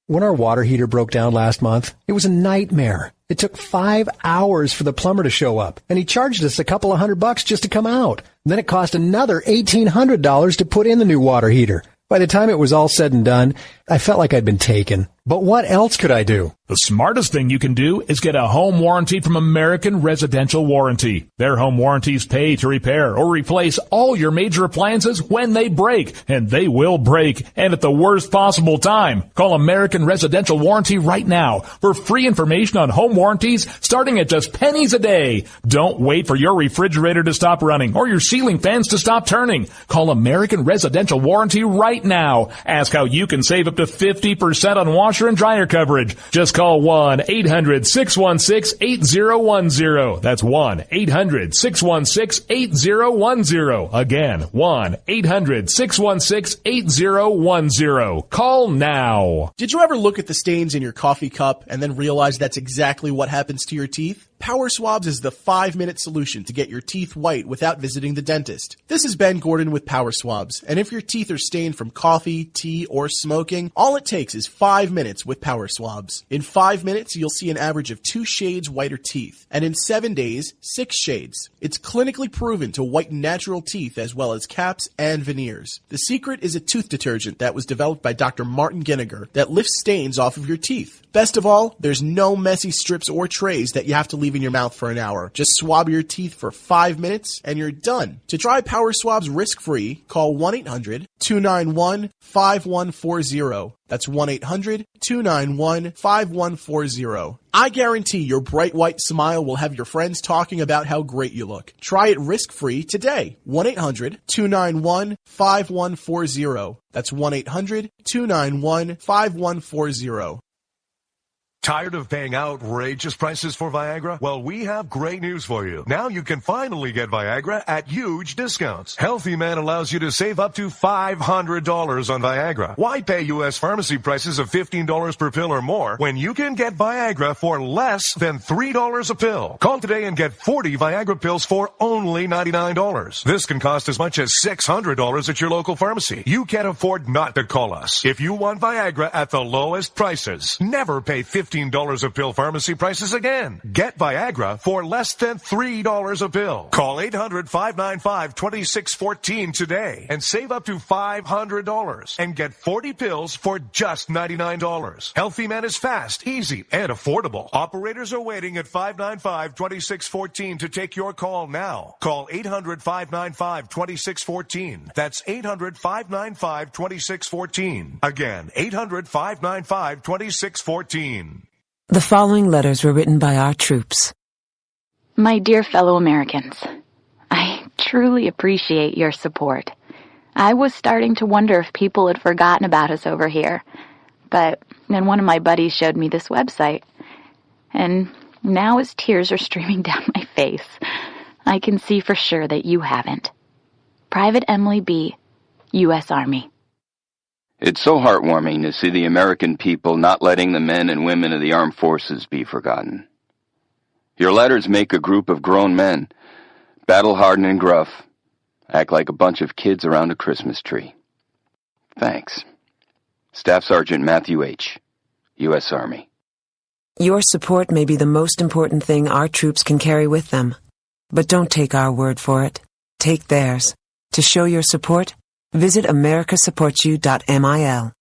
When our water heater broke down last month, it was a nightmare. It took 5 hours for the plumber to show up, and he charged us a couple of $100 just to come out. Then it cost another $1,800 to put in the new water heater. By the time it was all said and done, I felt like I'd been taken. But what else could I do? The smartest thing you can do is get a home warranty from American Residential Warranty. Their home warranties pay to repair or replace all your major appliances when they break, and they will break, and at the worst possible time. Call American Residential Warranty right now for free information on home warranties starting at just pennies a day. Don't wait for your refrigerator to stop running or your ceiling fans to stop turning. Call American Residential Warranty right now. Ask how you can save up to 50% on washer and dryer coverage. Just call 1-800-616-8010. That's 1-800-616-8010. Again, 1-800-616-8010. Call now. Did you ever look at the stains in your coffee cup and then realize that's exactly what happens to your teeth? Power Swabs is the 5-minute solution to get your teeth white without visiting the dentist. This is Ben Gordon with Power Swabs, and if your teeth are stained from coffee, tea, or smoking, all it takes is 5 minutes with Power Swabs. In 5 minutes, you'll see an average of 2 shades whiter teeth, and in 7 days, 6 shades. It's clinically proven to whiten natural teeth as well as caps and veneers. The secret is a tooth detergent that was developed by Dr. Martin Ginniger that lifts stains off of your teeth. Best of all, there's no messy strips or trays that you have to leave in your mouth for an hour. Just swab your teeth for 5 minutes and you're done. To try Power Swabs risk-free, call 1-800-291-5140. That's 1-800-291-5140. I guarantee your bright white smile will have your friends talking about how great you look. Try it risk-free today. 1-800-291-5140. That's 1-800-291-5140. Tired of paying outrageous prices for Viagra? Well, we have great news for you. Now you can finally get Viagra at huge discounts. Healthy Man allows you to save up to $500 on Viagra. Why pay U.S. pharmacy prices of $15 per pill or more when you can get Viagra for less than $3 a pill? Call today and get 40 Viagra pills for only $99. This can cost as much as $600 at your local pharmacy. You can't afford not to call us. If you want Viagra at the lowest prices, never pay $15 a pill pharmacy prices again. Get Viagra for less than $3 a pill. Call 800-595-2614 today and save up to $500 and get 40 pills for just $99. Healthy Man is fast, easy, and affordable. Operators are waiting at 595-2614 to take your call now. Call 800-595-2614. That's 800-595-2614. Again, 800-595-2614. The following letters were written by our troops. My dear fellow Americans, I truly appreciate your support. I was starting to wonder if people had forgotten about us over here, but then one of my buddies showed me this website, and now as tears are streaming down my face, I can see for sure that you haven't. Private Emily B., U.S. Army. It's so heartwarming to see the American people not letting the men and women of the armed forces be forgotten. Your letters make a group of grown men, battle-hardened and gruff, act like a bunch of kids around a Christmas tree. Thanks. Staff Sergeant Matthew H., U.S. Army. Your support may be the most important thing our troops can carry with them. But don't take our word for it. Take theirs. To show your support, visit americasupportsyou.mil.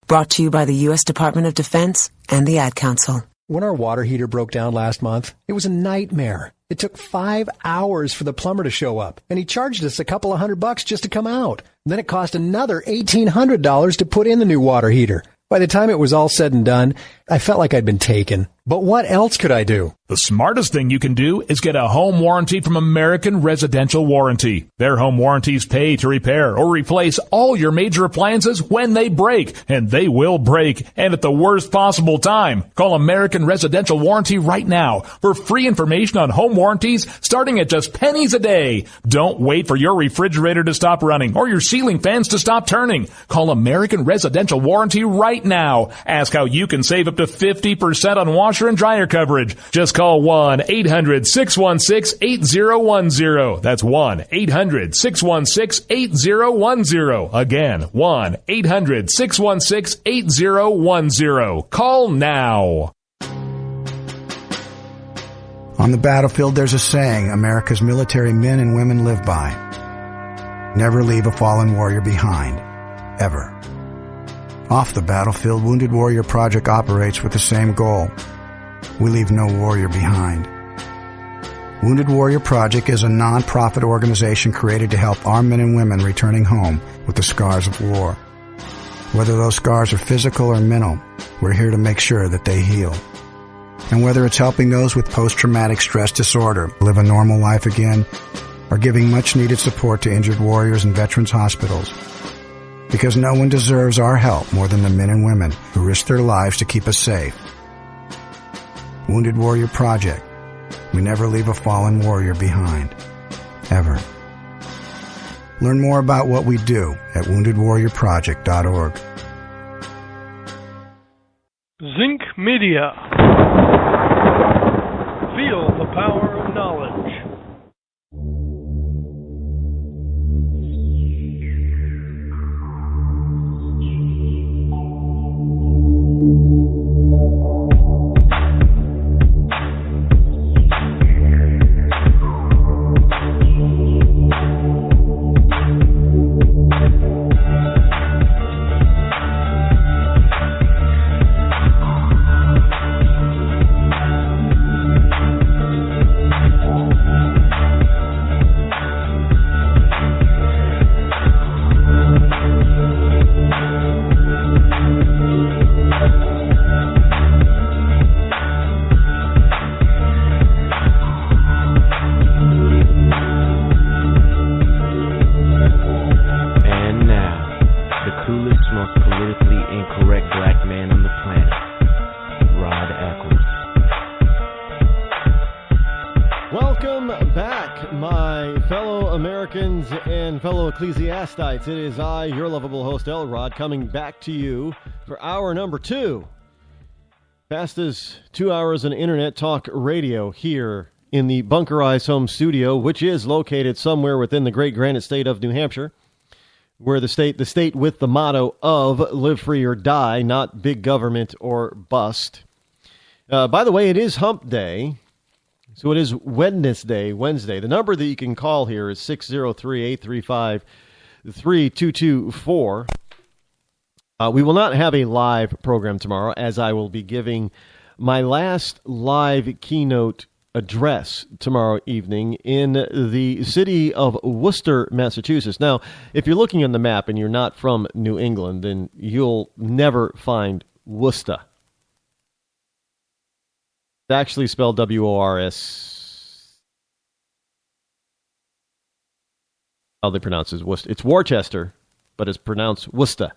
Brought to you by the U.S. Department of Defense and the Ad Council. When our water heater broke down last month, it was a nightmare. It took 5 hours for the plumber to show up, and he charged us a couple of $100 just to come out. Then it cost another $1,800 to put in the new water heater. By the time it was all said and done, I felt like I'd been taken. But what else could I do? The smartest thing you can do is get a home warranty from American Residential Warranty. Their home warranties pay to repair or replace all your major appliances when they break, and they will break, and at the worst possible time. Call American Residential Warranty right now for free information on home warranties starting at just pennies a day. Don't wait for your refrigerator to stop running or your ceiling fans to stop turning. Call American Residential Warranty right now. Ask how you can save up to 50% on washer washer and dryer coverage. Just call 1-800-616-8010. That's 1-800-616-8010. Again, 1-800-616-8010. Call now. On the battlefield, there's a saying America's military men and women live by. Never leave a fallen warrior behind. Ever. Off the battlefield, Wounded Warrior Project operates with the same goal. We leave no warrior behind. Wounded Warrior Project is a non-profit organization created to help our men and women returning home with the scars of war. Whether those scars are physical or mental, we're here to make sure that they heal. And whether it's helping those with post-traumatic stress disorder live a normal life again, or giving much-needed support to injured warriors in veterans' hospitals. Because no one deserves our help more than the men and women who risk their lives to keep us safe. Wounded Warrior Project. We never leave a fallen warrior behind. Ever. Learn more about what we do at woundedwarriorproject.org. Zinc Media. Feel the power of knowledge. Ecclesiastites. It is I, your lovable host, Rod, coming back to you for hour number 2. Fastest 2 hours in Internet Talk Radio here in the Bunkerized Home Studio, which is located somewhere within the great granite state of New Hampshire, where the state with the motto of live free or die, not big government or bust. By the way, it is Hump Day. So it is Wednesday. The number that you can call here is 603-835-3224. We will not have a live program tomorrow, as I will be giving my last live keynote address tomorrow evening in the city of Worcester, Massachusetts. Now, if you're looking on the map and you're not from New England, then you'll never find Worcester. It's actually spelled W-O-R-S. How they pronounce it is Worcester. It's Worcester, but it's pronounced Worcester.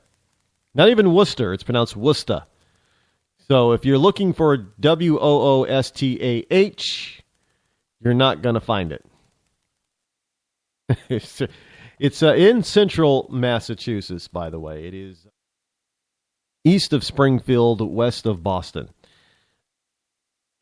Not even Worcester, it's pronounced Worcester. So if you're looking for W-O-O-S-T-A-H, you're not going to find it. It's in central Massachusetts, by the way. It is east of Springfield, west of Boston.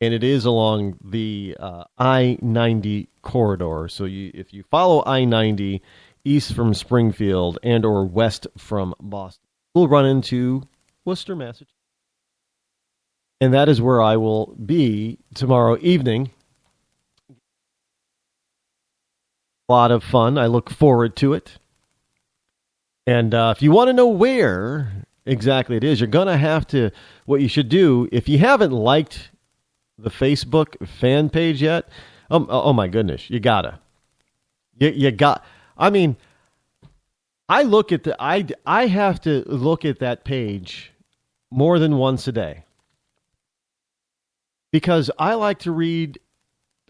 And it is along the I-90 corridor. So if you follow I-90 east from Springfield and or west from Boston, you'll run into Worcester, Massachusetts. And that is where I will be tomorrow evening. A lot of fun. I look forward to it. And if you want to know where exactly it is, you're going to have to, what you should do, if you haven't liked the Facebook fan page yet, oh my goodness, you gotta. You got, I mean, I have to look at that page more than once a day. Because I like to read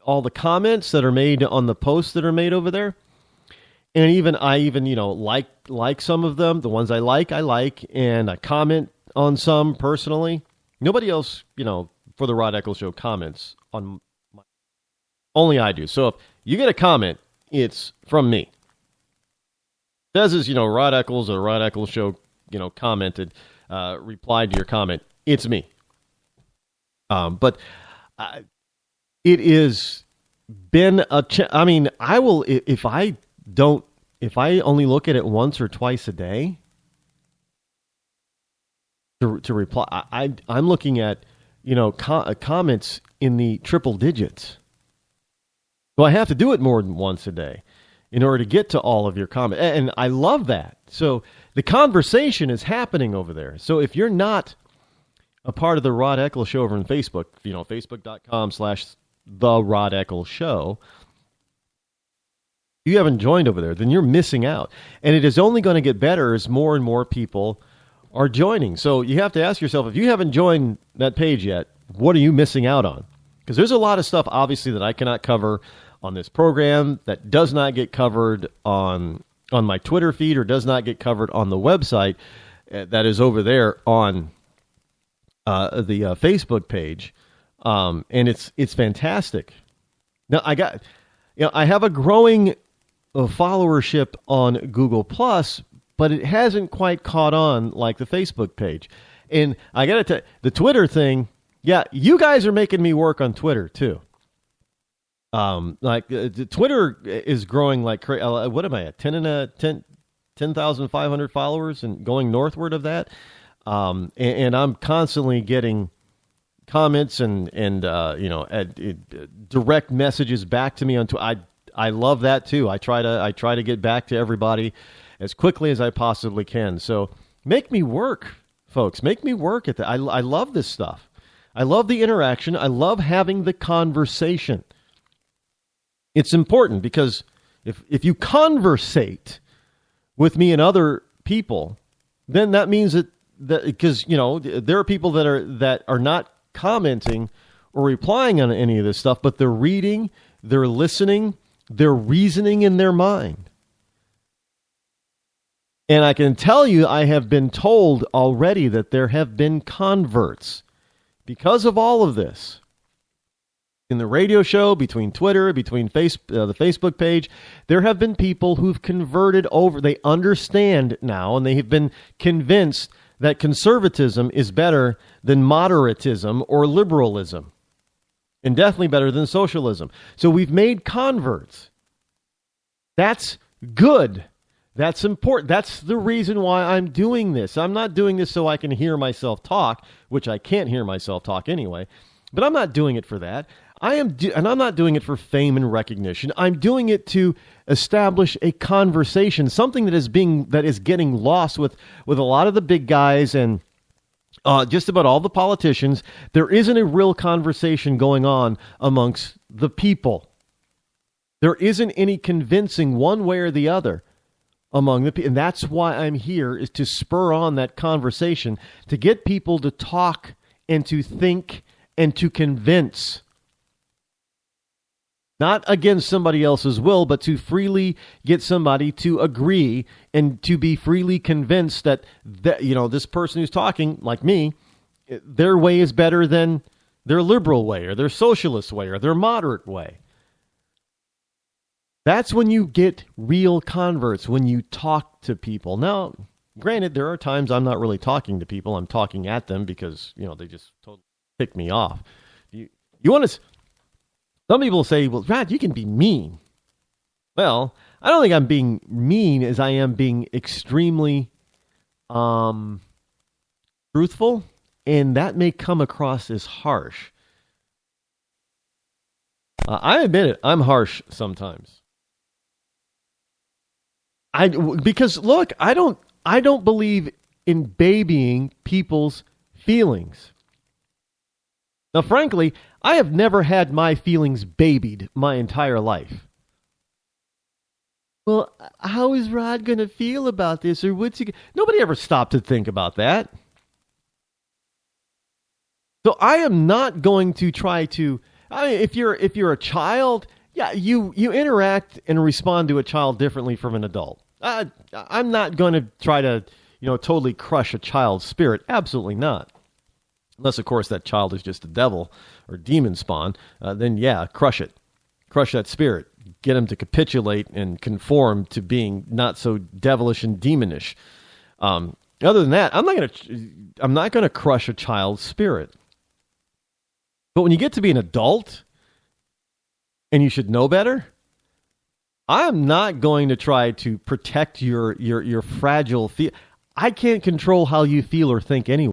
all the comments that are made on the posts that are made over there. And I even like some of them. The ones I like, and I comment on some personally. Nobody else, for the Rod Eccles Show comments on only I do. So if you get a comment, it's from me. It says is, Rod Eccles or Rod Eccles Show, commented, replied to your comment. It's me. But it is been I mean, I will, if I only look at it once or twice a day to reply, I'm looking at, comments in the triple digits. So I have to do it more than once a day in order to get to all of your comments. And I love that. So the conversation is happening over there. So if you're not a part of the Rod Eccles Show over on Facebook, facebook.com/The Rod Eccles Show, you haven't joined over there, then you're missing out. And it is only going to get better as more and more people are joining. So you have to ask yourself, if you haven't joined that page yet, what are you missing out on? Because there's a lot of stuff, obviously, that I cannot cover on this program, that does not get covered on my Twitter feed, or does not get covered on the website that is over there on the Facebook page. And it's fantastic. Now I have a growing followership on Google Plus, but it hasn't quite caught on like the Facebook page. And I got to tell you, the Twitter thing, yeah, you guys are making me work on Twitter too. Twitter is growing like crazy. What am I at? 10,500 followers and going northward of that. And I'm constantly getting comments and direct messages back to me on Twitter. I love that too. I try to get back to everybody as quickly as I possibly can. So make me work, folks. Make me work at that. I love this stuff. I love the interaction. I love having the conversation. It's important because if you conversate with me and other people, then that means that because there are people that are not commenting or replying on any of this stuff, but they're reading, they're listening, they're reasoning in their mind. And I can tell you, I have been told already that there have been converts because of all of this. In the radio show, between Twitter, between the Facebook page, there have been people who've converted over. They understand now, and they have been convinced that conservatism is better than moderatism or liberalism, and definitely better than socialism. So we've made converts. That's good. That's important. That's the reason why I'm doing this. I'm not doing this so I can hear myself talk, which I can't hear myself talk anyway, but I'm not doing it for that. And I'm not doing it for fame and recognition. I'm doing it to establish a conversation, something that is getting lost with a lot of the big guys and just about all the politicians. There isn't a real conversation going on amongst the people. There isn't any convincing one way or the other among the people. And that's why I'm here, is to spur on that conversation, to get people to talk and to think and to convince. Not against somebody else's will, but to freely get somebody to agree and to be freely convinced that this person who's talking, like me, their way is better than their liberal way or their socialist way or their moderate way. That's when you get real converts, when you talk to people. Now, granted, there are times I'm not really talking to people. I'm talking at them because, they just totally pick me off. You want to... Some people say, well, Rod, you can be mean. Well, I don't think I'm being mean as I am being extremely truthful, and that may come across as harsh. I admit it, I'm harsh sometimes. Because look, I don't believe in babying people's feelings. Now, frankly, I have never had my feelings babied my entire life. Well, how is Rod going to feel about this? Or what's he? Nobody ever stopped to think about that. So I am not going to try to. I mean, if you're a child, yeah, you interact and respond to a child differently from an adult. I'm not going to try to totally crush a child's spirit. Absolutely not. Unless, of course, that child is just a devil or demon spawn, then yeah, crush it. Crush that spirit. Get him to capitulate and conform to being not so devilish and demonish. Other than that, I'm not going to crush a child's spirit. But when you get to be an adult and you should know better, I'm not going to try to protect your fragile feel. I can't control how you feel or think anyway.